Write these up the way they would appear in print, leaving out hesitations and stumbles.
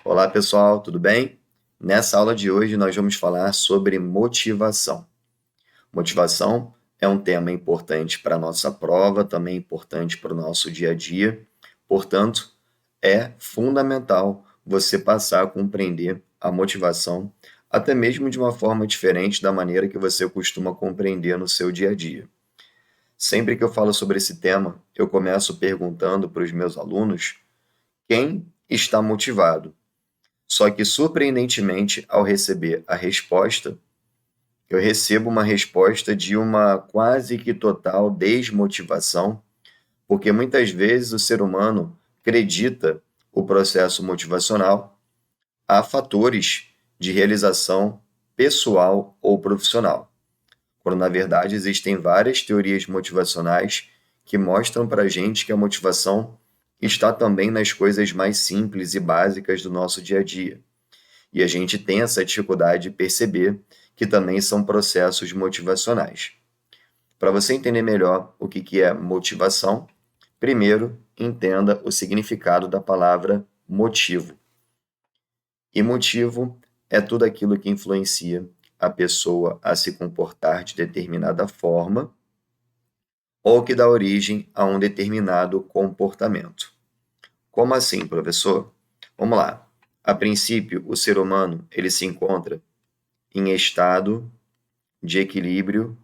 Olá pessoal, tudo bem? Nessa aula de hoje nós vamos falar sobre motivação. Motivação é um tema importante para a nossa prova, também importante para o nosso dia a dia. Portanto, é fundamental você passar a compreender a motivação, até mesmo de uma forma diferente da maneira que você costuma compreender no seu dia a dia. Sempre que eu falo sobre esse tema, eu começo perguntando para os meus alunos quem está motivado. Só que, surpreendentemente, ao receber a resposta, eu recebo uma resposta de uma quase que total desmotivação, porque muitas vezes o ser humano acredita o processo motivacional a fatores de realização pessoal ou profissional, quando na verdade existem várias teorias motivacionais que mostram para a gente que a motivação está também nas coisas mais simples e básicas do nosso dia a dia. E a gente tem essa dificuldade de perceber que também são processos motivacionais. Para você entender melhor o que é motivação, primeiro entenda o significado da palavra motivo. E motivo é tudo aquilo que influencia a pessoa a se comportar de determinada forma ou que dá origem a um determinado comportamento. Como assim, professor? Vamos lá. A princípio, o ser humano ele se encontra em estado de equilíbrio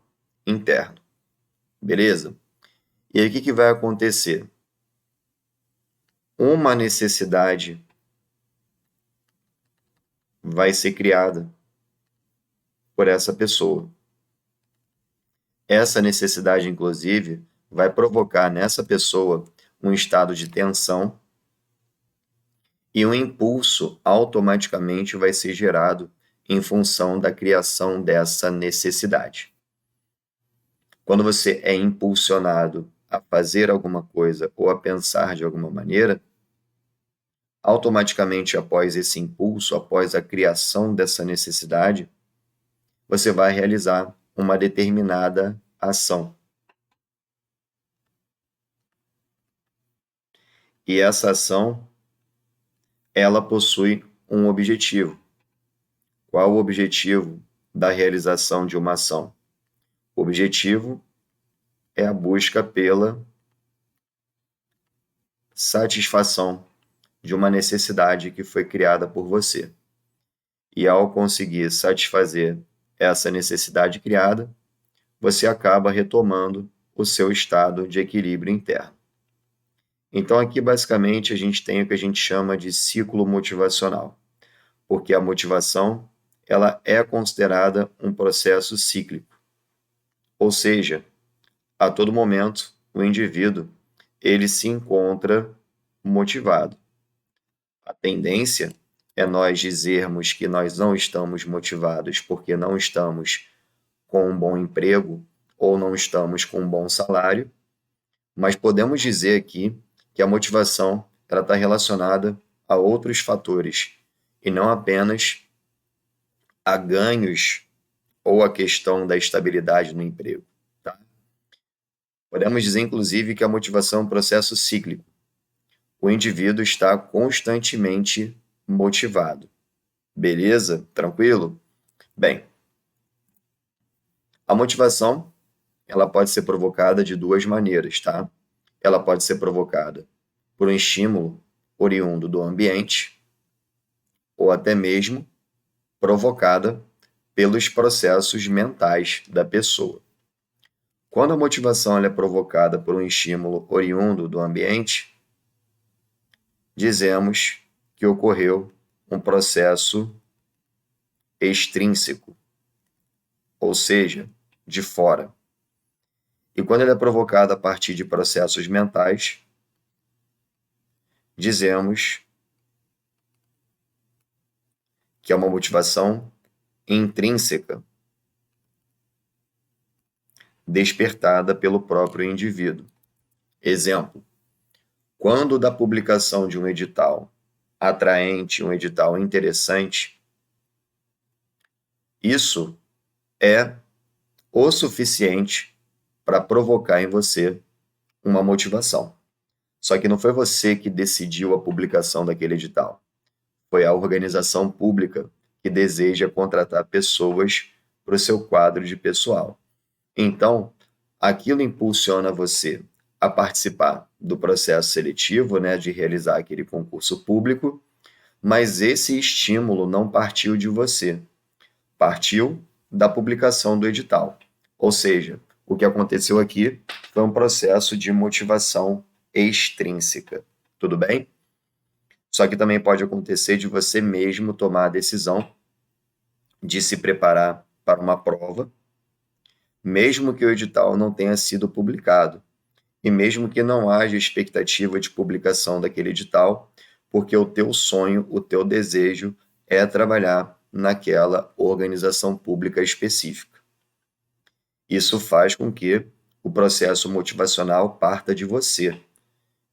interno. Beleza? E aí o que vai acontecer? Uma necessidade vai ser criada por essa pessoa. Essa necessidade, inclusive, vai provocar nessa pessoa um estado de tensão e um impulso automaticamente vai ser gerado em função da criação dessa necessidade. Quando você é impulsionado a fazer alguma coisa ou a pensar de alguma maneira, automaticamente após esse impulso, após a criação dessa necessidade, você vai realizar uma determinada ação. E essa ação, ela possui um objetivo. Qual o objetivo da realização de uma ação? O objetivo é a busca pela satisfação de uma necessidade que foi criada por você. E ao conseguir satisfazer essa necessidade criada, você acaba retomando o seu estado de equilíbrio interno. Então aqui basicamente a gente tem o que a gente chama de ciclo motivacional, porque a motivação ela é considerada um processo cíclico. Ou seja, a todo momento o indivíduo ele se encontra motivado. A tendência é nós dizermos que nós não estamos motivados porque não estamos com um bom emprego ou não estamos com um bom salário, mas podemos dizer aqui que a motivação está relacionada a outros fatores e não apenas a ganhos ou a questão da estabilidade no emprego. Tá? Podemos dizer, inclusive, que a motivação é um processo cíclico. O indivíduo está constantemente motivado. Beleza? Tranquilo? Bem, a motivação ela pode ser provocada de duas maneiras, tá? Ela pode ser provocada por um estímulo oriundo do ambiente ou até mesmo provocada pelos processos mentais da pessoa. Quando a motivação ela é provocada por um estímulo oriundo do ambiente, dizemos que ocorreu um processo extrínseco, ou seja, de fora. E quando ele é provocado a partir de processos mentais, dizemos que é uma motivação intrínseca, despertada pelo próprio indivíduo. Exemplo, quando da publicação de um edital atraente, um edital interessante, isso é o suficiente para provocar em você uma motivação. Só que não foi você que decidiu a publicação daquele edital. Foi a organização pública que deseja contratar pessoas para o seu quadro de pessoal. Então, aquilo impulsiona você a participar do processo seletivo, né, de realizar aquele concurso público, mas esse estímulo não partiu de você, partiu da publicação do edital. Ou seja, o que aconteceu aqui foi um processo de motivação extrínseca. Tudo bem? Só que também pode acontecer de você mesmo tomar a decisão de se preparar para uma prova, mesmo que o edital não tenha sido publicado, e mesmo que não haja expectativa de publicação daquele edital, porque o teu sonho, o teu desejo é trabalhar naquela organização pública específica. Isso faz com que o processo motivacional parta de você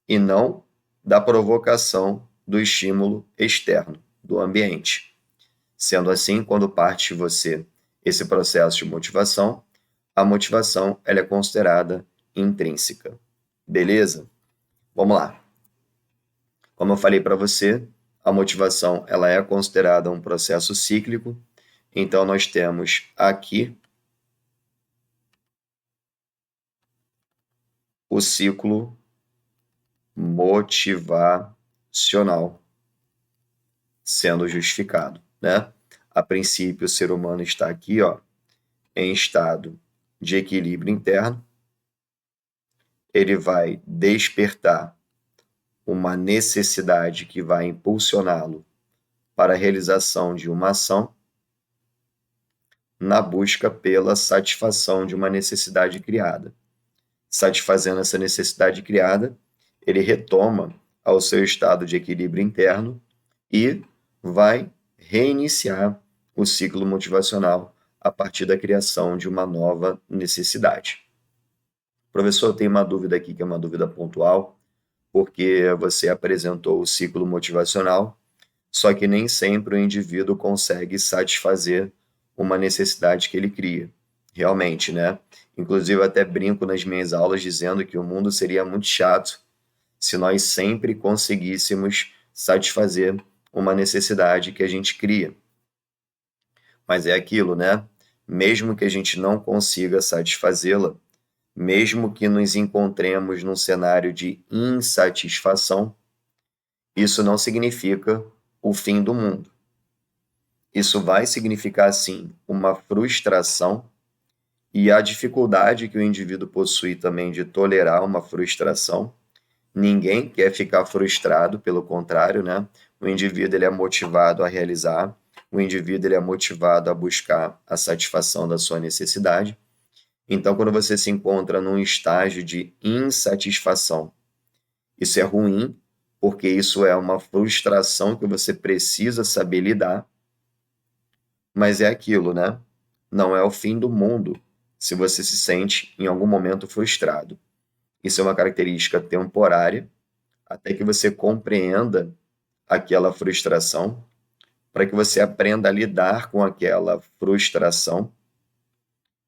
e não da provocação do estímulo externo, do ambiente. Sendo assim, quando parte de você esse processo de motivação, a motivação ela é considerada intrínseca. Beleza? Vamos lá. Como eu falei para você, a motivação ela é considerada um processo cíclico. Então, nós temos aqui o ciclo motivacional sendo justificado, né? A princípio, o ser humano está aqui, ó, em estado de equilíbrio interno. Ele vai despertar uma necessidade que vai impulsioná-lo para a realização de uma ação na busca pela satisfação de uma necessidade criada. Satisfazendo essa necessidade criada, ele retoma ao seu estado de equilíbrio interno e vai reiniciar o ciclo motivacional a partir da criação de uma nova necessidade. Professor, eu tenho uma dúvida aqui que é uma dúvida pontual, porque você apresentou o ciclo motivacional, só que nem sempre o indivíduo consegue satisfazer uma necessidade que ele cria. Realmente, né? Inclusive, eu até brinco nas minhas aulas dizendo que o mundo seria muito chato se nós sempre conseguíssemos satisfazer uma necessidade que a gente cria. Mas é aquilo, né? Mesmo que a gente não consiga satisfazê-la, mesmo que nos encontremos num cenário de insatisfação, isso não significa o fim do mundo. Isso vai significar, sim, uma frustração e a dificuldade que o indivíduo possui também de tolerar uma frustração. Ninguém quer ficar frustrado, pelo contrário, né? O indivíduo ele é motivado a realizar, o indivíduo ele é motivado a buscar a satisfação da sua necessidade. Então, quando você se encontra num estágio de insatisfação, isso é ruim, porque isso é uma frustração que você precisa saber lidar, mas é aquilo, né? Não é o fim do mundo se você se sente em algum momento frustrado. Isso é uma característica temporária, até que você compreenda aquela frustração, para que você aprenda a lidar com aquela frustração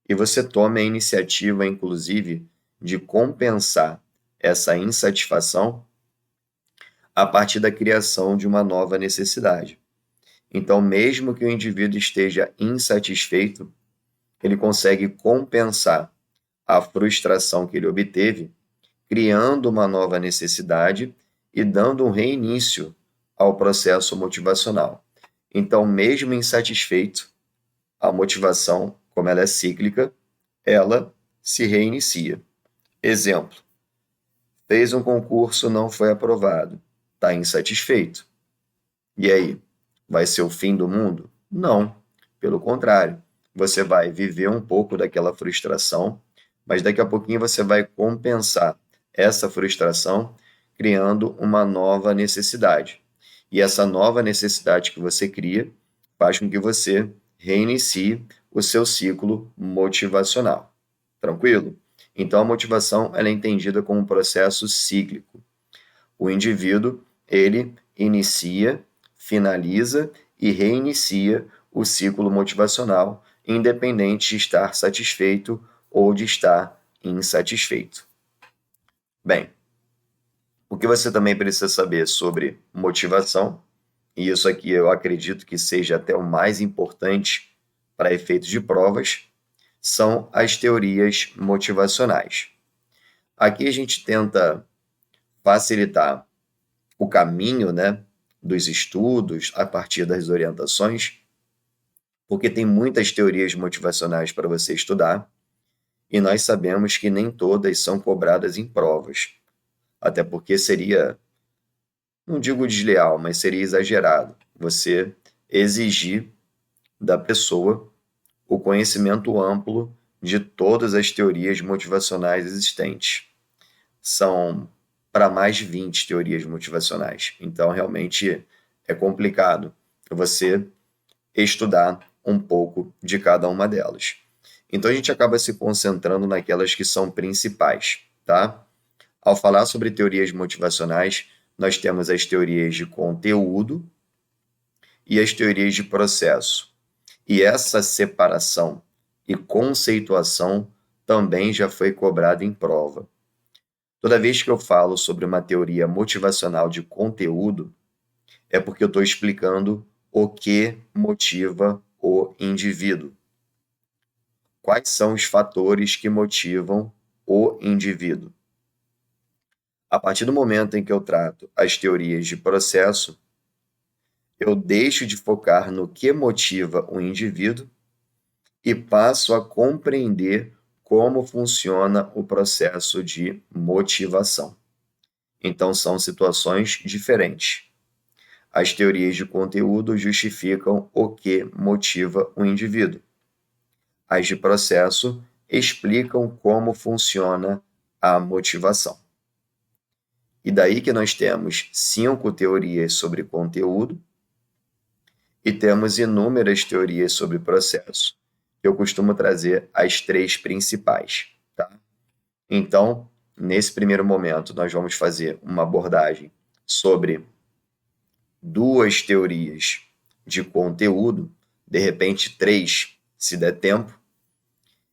e você tome a iniciativa, inclusive, de compensar essa insatisfação a partir da criação de uma nova necessidade. Então, mesmo que o indivíduo esteja insatisfeito, ele consegue compensar a frustração que ele obteve, criando uma nova necessidade e dando um reinício ao processo motivacional. Então, mesmo insatisfeito, a motivação, como ela é cíclica, ela se reinicia. Exemplo: fez um concurso, não foi aprovado, está insatisfeito. E aí, vai ser o fim do mundo? Não, pelo contrário, você vai viver um pouco daquela frustração, mas daqui a pouquinho você vai compensar essa frustração criando uma nova necessidade. E essa nova necessidade que você cria faz com que você reinicie o seu ciclo motivacional. Tranquilo? Então, a motivação ela é entendida como um processo cíclico. O indivíduo, ele inicia, finaliza e reinicia o ciclo motivacional, independente de estar satisfeito ou de estar insatisfeito. Bem, o que você também precisa saber sobre motivação e isso aqui eu acredito que seja até o mais importante para efeitos de provas, são as teorias motivacionais. Aqui a gente tenta facilitar o caminho, né, dos estudos a partir das orientações, porque tem muitas teorias motivacionais para você estudar, e nós sabemos que nem todas são cobradas em provas, até porque seria, não digo desleal, mas seria exagerado você exigir da pessoa o conhecimento amplo de todas as teorias motivacionais existentes. São para mais de 20 teorias motivacionais. Então, realmente é complicado você estudar um pouco de cada uma delas. Então, a gente acaba se concentrando naquelas que são principais, tá? Ao falar sobre teorias motivacionais, nós temos as teorias de conteúdo e as teorias de processo. E essa separação e conceituação também já foi cobrada em prova. Toda vez que eu falo sobre uma teoria motivacional de conteúdo, é porque eu estou explicando o que motiva o indivíduo. Quais são os fatores que motivam o indivíduo? A partir do momento em que eu trato as teorias de processo, eu deixo de focar no que motiva o indivíduo e passo a compreender como funciona o processo de motivação. Então, são situações diferentes. As teorias de conteúdo justificam o que motiva o indivíduo. As de processo explicam como funciona a motivação. E daí que nós temos 5 teorias sobre conteúdo e temos inúmeras teorias sobre processo. Eu costumo trazer as 3 principais, tá? Então, nesse primeiro momento, nós vamos fazer uma abordagem sobre 2 teorias de conteúdo, de repente 3, se der tempo,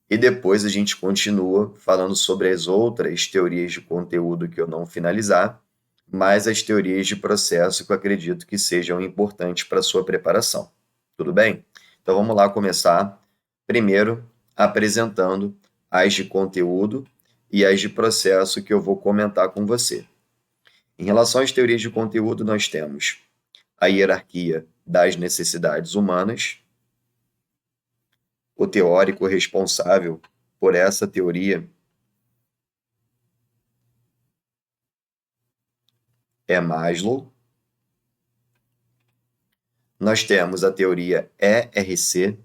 e depois a gente continua falando sobre as outras teorias de conteúdo que eu não finalizar, mais as teorias de processo que eu acredito que sejam importantes para a sua preparação. Tudo bem? Então vamos lá começar, primeiro apresentando as de conteúdo e as de processo que eu vou comentar com você. Em relação às teorias de conteúdo, nós temos a hierarquia das necessidades humanas. O teórico responsável por essa teoria é Maslow. Nós temos a teoria ERC,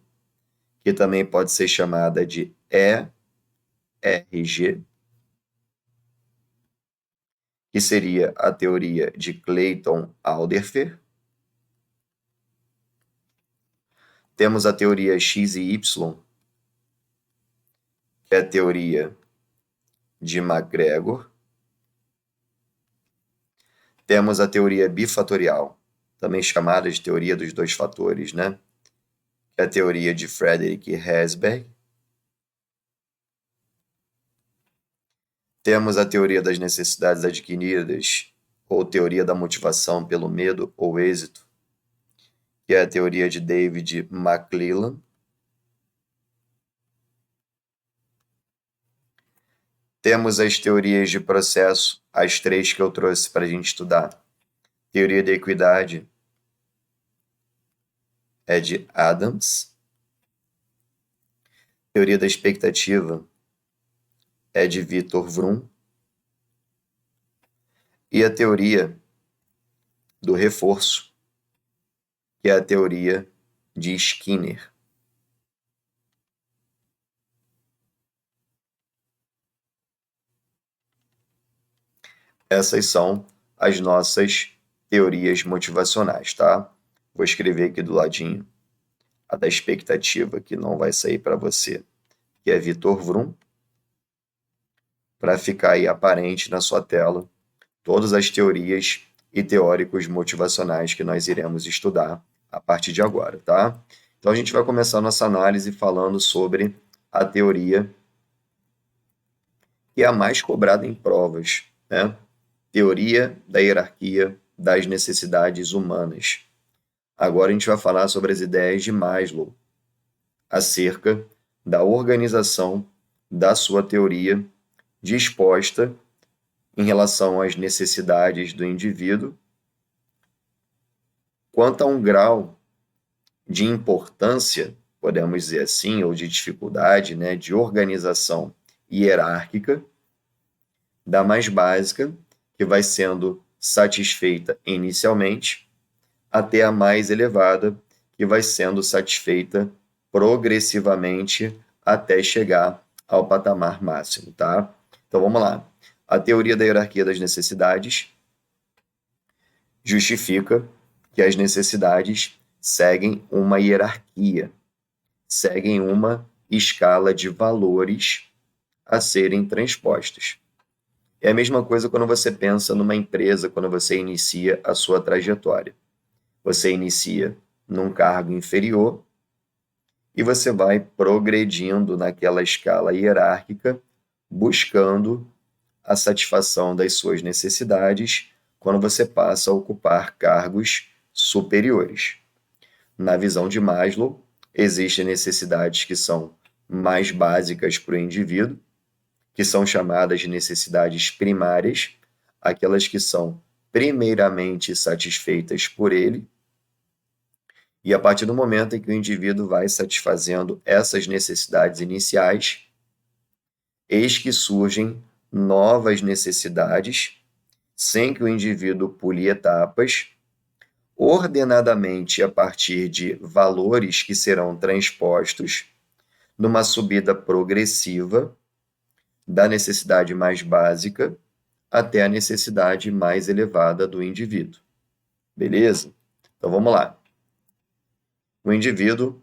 que também pode ser chamada de ERG, que seria a teoria de Clayton-Alderfer. Temos a teoria X e Y, que é a teoria de MacGregor. Temos a teoria bifatorial, também chamada de teoria dos 2 fatores, né? Que é a teoria de Frederick Herzberg. Temos a teoria das necessidades adquiridas, ou teoria da motivação pelo medo ou êxito, que é a teoria de David McClelland. Temos as teorias de processo, as 3 que eu trouxe para a gente estudar. Teoria da equidade é de Adams. Teoria da expectativa é de Victor Vroom. E a teoria do reforço, que é a teoria de Skinner. Essas são as nossas teorias motivacionais, tá? Vou escrever aqui do ladinho a da expectativa, que não vai sair para você, que é Victor Vroom, para ficar aí aparente na sua tela todas as teorias e teóricos motivacionais que nós iremos estudar a partir de agora, tá? Então a gente vai começar nossa análise falando sobre a teoria que é a mais cobrada em provas, né? Teoria da hierarquia das necessidades humanas. Agora a gente vai falar sobre as ideias de Maslow, acerca da organização da sua teoria disposta em relação às necessidades do indivíduo, quanto a um grau de importância, podemos dizer assim, ou de dificuldade, né, de organização hierárquica, da mais básica, que vai sendo satisfeita inicialmente, até a mais elevada, que vai sendo satisfeita progressivamente até chegar ao patamar máximo, tá? Então vamos lá. A teoria da hierarquia das necessidades justifica que as necessidades seguem uma hierarquia, seguem uma escala de valores a serem transpostos. É a mesma coisa quando você pensa numa empresa, quando você inicia a sua trajetória. Você inicia num cargo inferior e você vai progredindo naquela escala hierárquica, buscando a satisfação das suas necessidades quando você passa a ocupar cargos superiores. Na visão de Maslow, existem necessidades que são mais básicas para o indivíduo, que são chamadas de necessidades primárias, aquelas que são primeiramente satisfeitas por ele, e a partir do momento em que o indivíduo vai satisfazendo essas necessidades iniciais, eis que surgem novas necessidades, sem que o indivíduo pule etapas, ordenadamente a partir de valores que serão transpostos numa subida progressiva da necessidade mais básica até a necessidade mais elevada do indivíduo. Beleza? Então vamos lá. O indivíduo,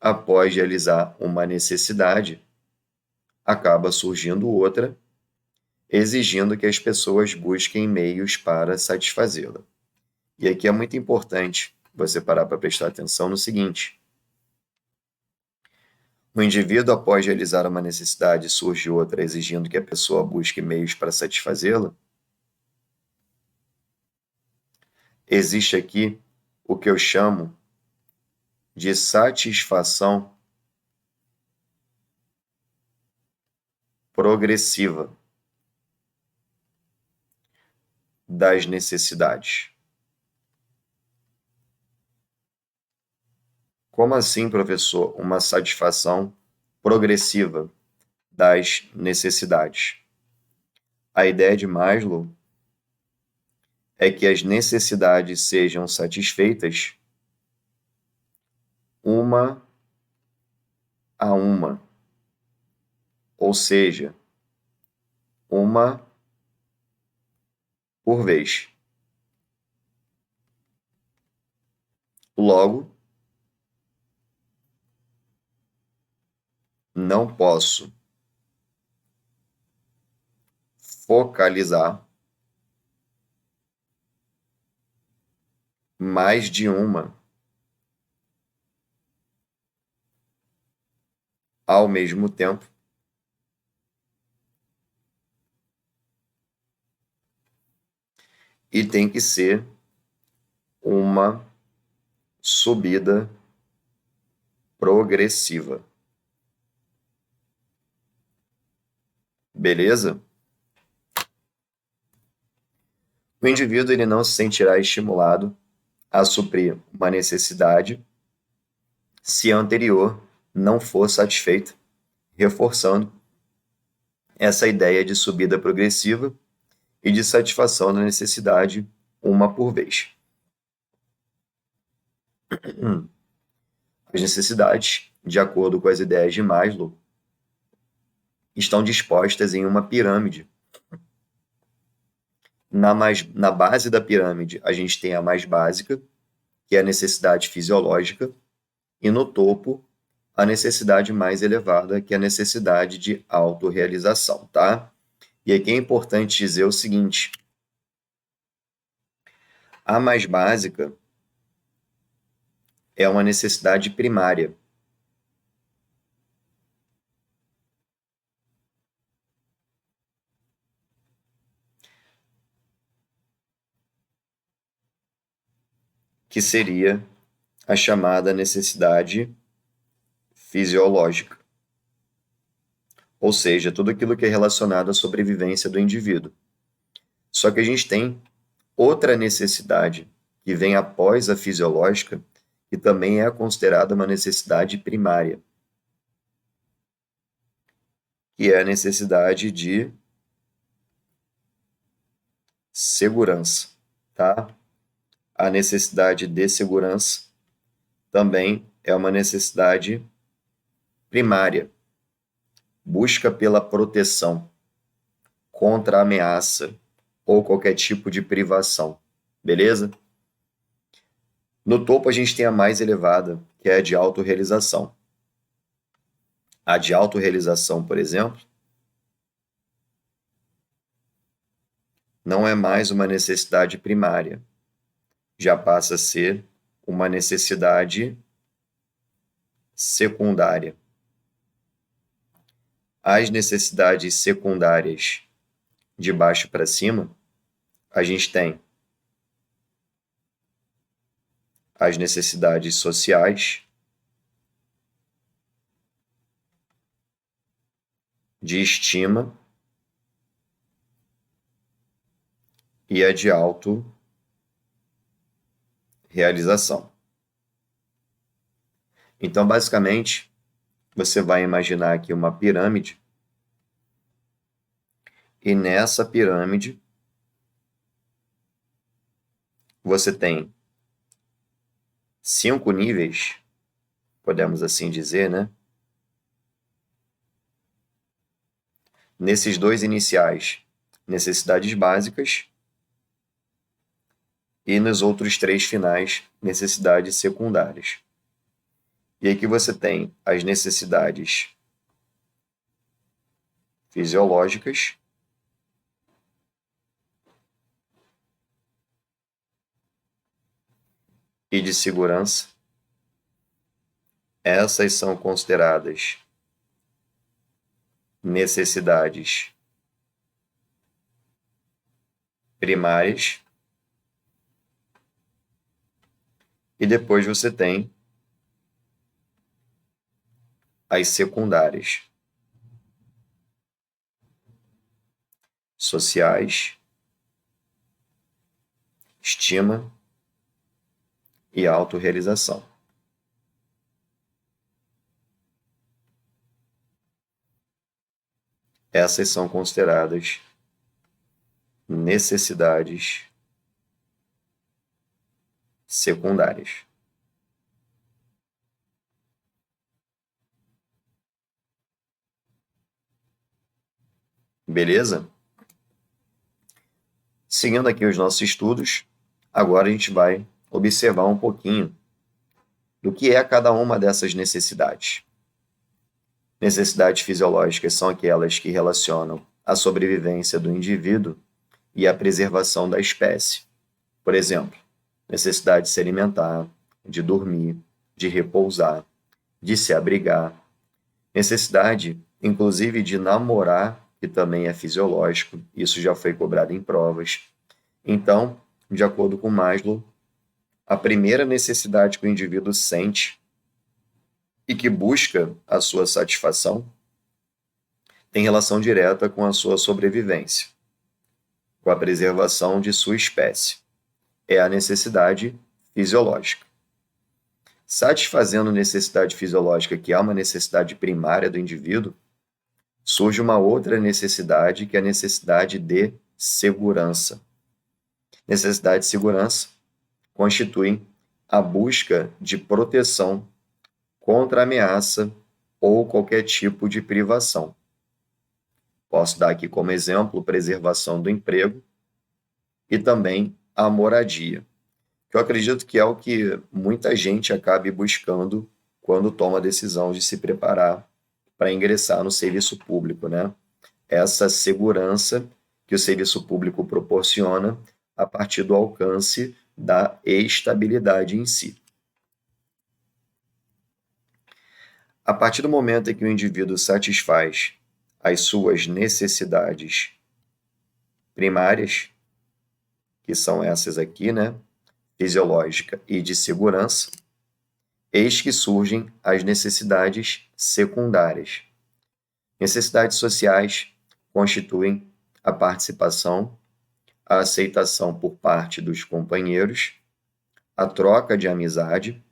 após realizar uma necessidade, acaba surgindo outra, exigindo que as pessoas busquem meios para satisfazê-la. E aqui é muito importante você parar para prestar atenção no seguinte: o indivíduo, após realizar uma necessidade, surge outra, exigindo que a pessoa busque meios para satisfazê-la. Existe aqui o que eu chamo de satisfação progressiva das necessidades. Como assim, professor? Uma satisfação progressiva das necessidades. A ideia de Maslow é que as necessidades sejam satisfeitas uma a uma, ou seja, uma por vez. Logo, não posso focalizar mais de uma ao mesmo tempo e tem que ser uma subida progressiva. Beleza? O indivíduo ele não se sentirá estimulado a suprir uma necessidade se a anterior não for satisfeita, reforçando essa ideia de subida progressiva e de satisfação da necessidade uma por vez. As necessidades, de acordo com as ideias de Maslow, estão dispostas em uma pirâmide. Na base da pirâmide, a gente tem a mais básica, que é a necessidade fisiológica, e no topo, a necessidade mais elevada, que é a necessidade de autorrealização, tá? E aqui é importante dizer o seguinte: a mais básica é uma necessidade primária. Que seria a chamada necessidade fisiológica, ou seja, tudo aquilo que é relacionado à sobrevivência do indivíduo. Só que a gente tem outra necessidade que vem após a fisiológica, que também é considerada uma necessidade primária, que é a necessidade de segurança, tá? A necessidade de segurança também é uma necessidade primária, busca pela proteção contra a ameaça ou qualquer tipo de privação, beleza? No topo a gente tem a mais elevada, que é a de autorrealização. A de autorrealização, por exemplo, não é mais uma necessidade primária, já passa a ser uma necessidade secundária. As necessidades secundárias de baixo para cima, a gente tem as necessidades sociais, de estima e a de autorrealização. Então, basicamente, você vai imaginar aqui uma pirâmide e nessa pirâmide você tem 5 níveis, podemos assim dizer, né? Nesses 2 iniciais, necessidades básicas, e nos outros 3 finais, necessidades secundárias. E aqui você tem as necessidades fisiológicas, e de segurança. Essas são consideradas necessidades primárias. E depois você tem as secundárias, sociais, estima e autorrealização. Essas são consideradas necessidades secundárias. Beleza? Seguindo aqui os nossos estudos, agora a gente vai observar um pouquinho do que é cada uma dessas necessidades. Necessidades fisiológicas são aquelas que relacionam a sobrevivência do indivíduo e a preservação da espécie. Por exemplo, necessidade de se alimentar, de dormir, de repousar, de se abrigar. Necessidade, inclusive, de namorar, que também é fisiológico, isso já foi cobrado em provas. Então, de acordo com Maslow, a primeira necessidade que o indivíduo sente e que busca a sua satisfação tem relação direta com a sua sobrevivência, com a preservação de sua espécie. É a necessidade fisiológica. Satisfazendo necessidade fisiológica, que é uma necessidade primária do indivíduo, surge uma outra necessidade, que é a necessidade de segurança. Necessidade de segurança constitui a busca de proteção contra a ameaça ou qualquer tipo de privação. Posso dar aqui como exemplo preservação do emprego e também a moradia, que eu acredito que é o que muita gente acabe buscando quando toma a decisão de se preparar para ingressar no serviço público, né? Essa segurança que o serviço público proporciona a partir do alcance da estabilidade em si. A partir do momento em que o indivíduo satisfaz as suas necessidades primárias, que são essas aqui, né? Fisiológica e de segurança, eis que surgem as necessidades secundárias. Necessidades sociais constituem a participação, a aceitação por parte dos companheiros, a troca de amizade,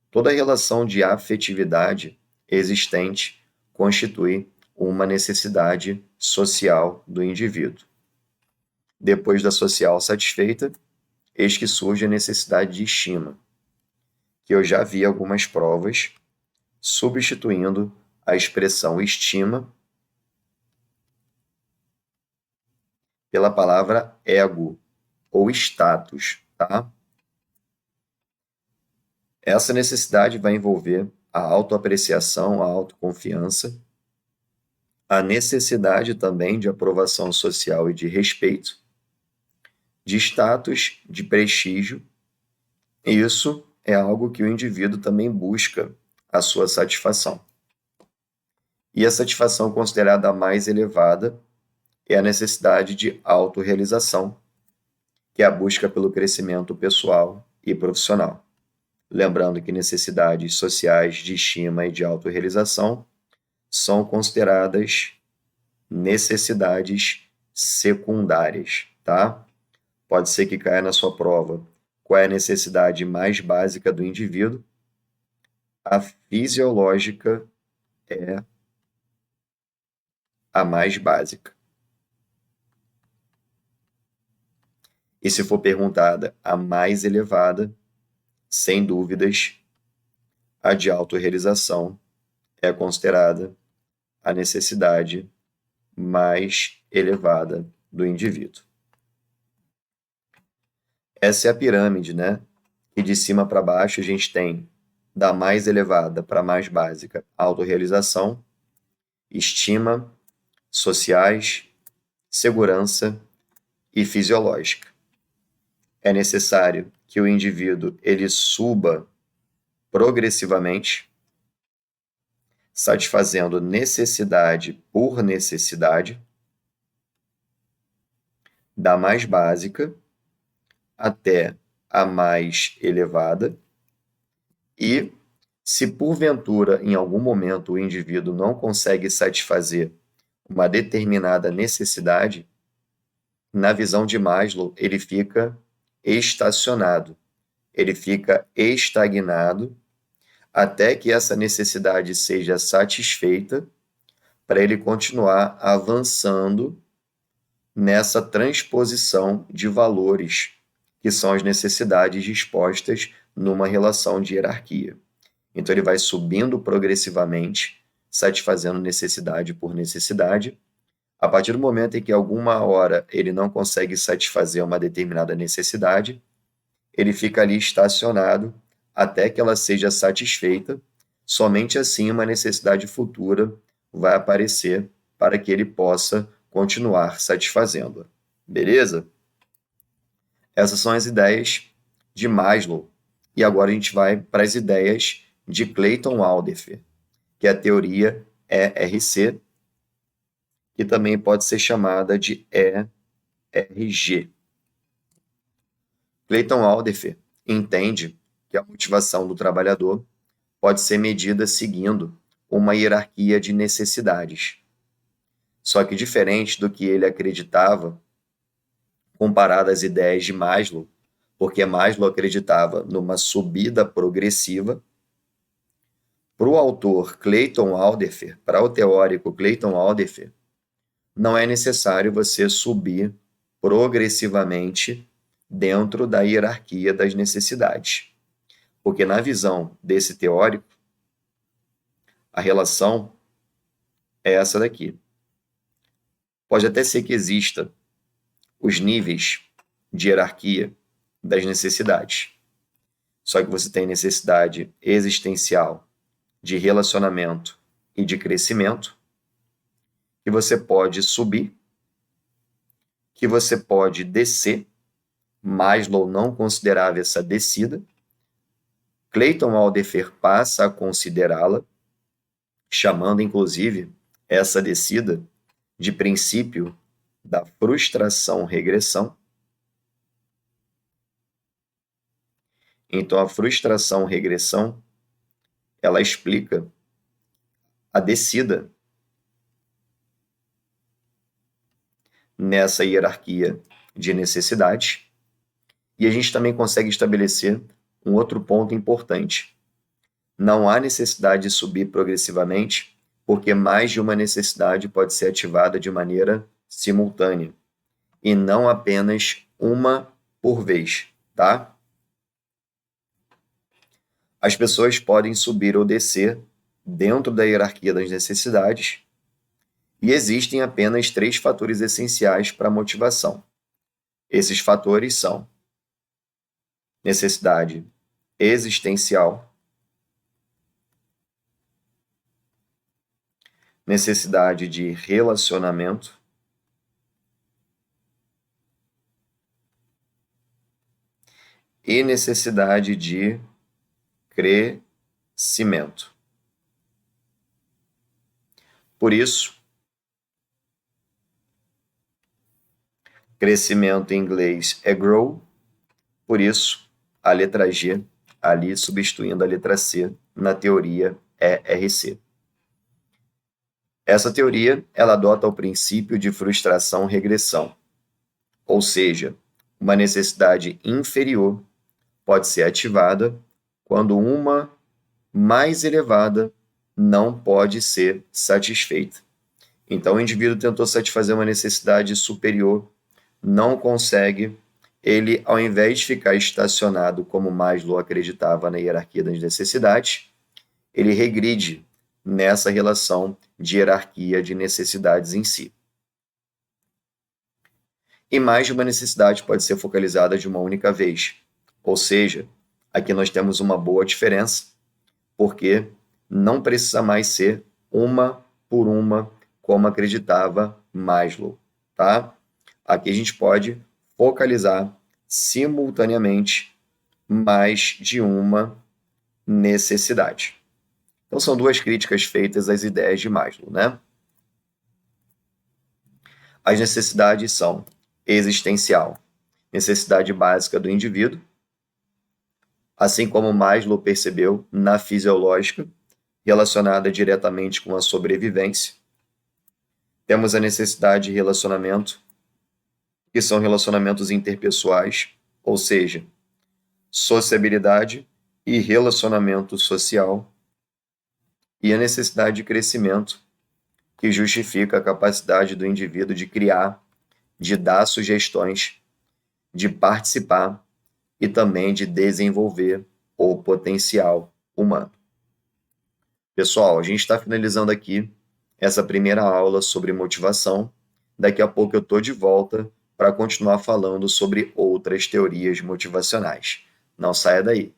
toda relação de afetividade existente constitui uma necessidade social do indivíduo. Depois da social satisfeita, eis que surge a necessidade de estima, que eu já vi algumas provas substituindo a expressão estima pela palavra ego ou status, tá? Essa necessidade vai envolver a autoapreciação, a autoconfiança, a necessidade também de aprovação social e de respeito, de status, de prestígio. Isso é algo que o indivíduo também busca a sua satisfação. E a satisfação considerada a mais elevada é a necessidade de autorrealização, que é a busca pelo crescimento pessoal e profissional. Lembrando que necessidades sociais de estima e de autorrealização são consideradas necessidades secundárias, tá? Pode ser que caia na sua prova qual é a necessidade mais básica do indivíduo. A fisiológica é a mais básica. E se for perguntada a mais elevada, sem dúvidas, a de autorrealização é considerada a necessidade mais elevada do indivíduo. Essa é a pirâmide, né? E de cima para baixo a gente tem da mais elevada para a mais básica, autorrealização, estima, sociais, segurança e fisiológica. É necessário que o indivíduo ele suba progressivamente, satisfazendo necessidade por necessidade, da mais básica até a mais elevada, e se porventura em algum momento o indivíduo não consegue satisfazer uma determinada necessidade, na visão de Maslow ele fica estacionado, ele fica estagnado até que essa necessidade seja satisfeita para ele continuar avançando nessa transposição de valores, que são as necessidades dispostas numa relação de hierarquia. Então ele vai subindo progressivamente, satisfazendo necessidade por necessidade. A partir do momento em que alguma hora ele não consegue satisfazer uma determinada necessidade, ele fica ali estacionado até que ela seja satisfeita. Somente assim uma necessidade futura vai aparecer para que ele possa continuar satisfazendo-a. Beleza? Essas são as ideias de Maslow. E agora a gente vai para as ideias de Clayton Alderfer, que é a teoria ERC, que também pode ser chamada de ERG. Clayton Alderfer entende que a motivação do trabalhador pode ser medida seguindo uma hierarquia de necessidades. Só que diferente do que ele acreditava, comparado às ideias de Maslow, porque Maslow acreditava numa subida progressiva, para o autor Clayton Alderfer, para o teórico Clayton Alderfer, não é necessário você subir progressivamente dentro da hierarquia das necessidades. Porque na visão desse teórico, a relação é essa daqui. Pode até ser que exista os níveis de hierarquia das necessidades. Só que você tem necessidade existencial de relacionamento e de crescimento, que você pode subir, que você pode descer. Maslow não considerava essa descida. Clayton Alderfer passa a considerá-la, chamando inclusive essa descida de princípio da frustração-regressão. Então, a frustração-regressão ela explica a descida nessa hierarquia de necessidades. E a gente também consegue estabelecer um outro ponto importante. Não há necessidade de subir progressivamente, porque mais de uma necessidade pode ser ativada de maneira simultânea, e não apenas uma por vez, tá? As pessoas podem subir ou descer dentro da hierarquia das necessidades, e existem apenas 3 fatores essenciais para a motivação. Esses fatores são necessidade existencial, necessidade de relacionamento e necessidade de crescimento. Por isso, crescimento em inglês é grow, por isso, a letra G, ali substituindo a letra C, na teoria ERC. Essa teoria, ela adota o princípio de frustração-regressão, ou seja, uma necessidade inferior pode ser ativada quando uma mais elevada não pode ser satisfeita. Então, o indivíduo tentou satisfazer uma necessidade superior, não consegue, ele, ao invés de ficar estacionado como Maslow acreditava na hierarquia das necessidades, ele regride nessa relação de hierarquia de necessidades em si. E mais de uma necessidade pode ser focalizada de uma única vez. Ou seja, aqui nós temos uma boa diferença, porque não precisa mais ser uma por uma, como acreditava Maslow, tá? Aqui a gente pode focalizar simultaneamente mais de uma necessidade. Então, são 2 críticas feitas às ideias de Maslow, né? As necessidades são existencial, necessidade básica do indivíduo, assim como Maslow percebeu na fisiológica, relacionada diretamente com a sobrevivência. Temos a necessidade de relacionamento, que são relacionamentos interpessoais, ou seja, sociabilidade e relacionamento social, e a necessidade de crescimento, que justifica a capacidade do indivíduo de criar, de dar sugestões, de participar e também de desenvolver o potencial humano. Pessoal, a gente está finalizando aqui essa primeira aula sobre motivação. Daqui a pouco eu estou de volta para continuar falando sobre outras teorias motivacionais. Não saia daí.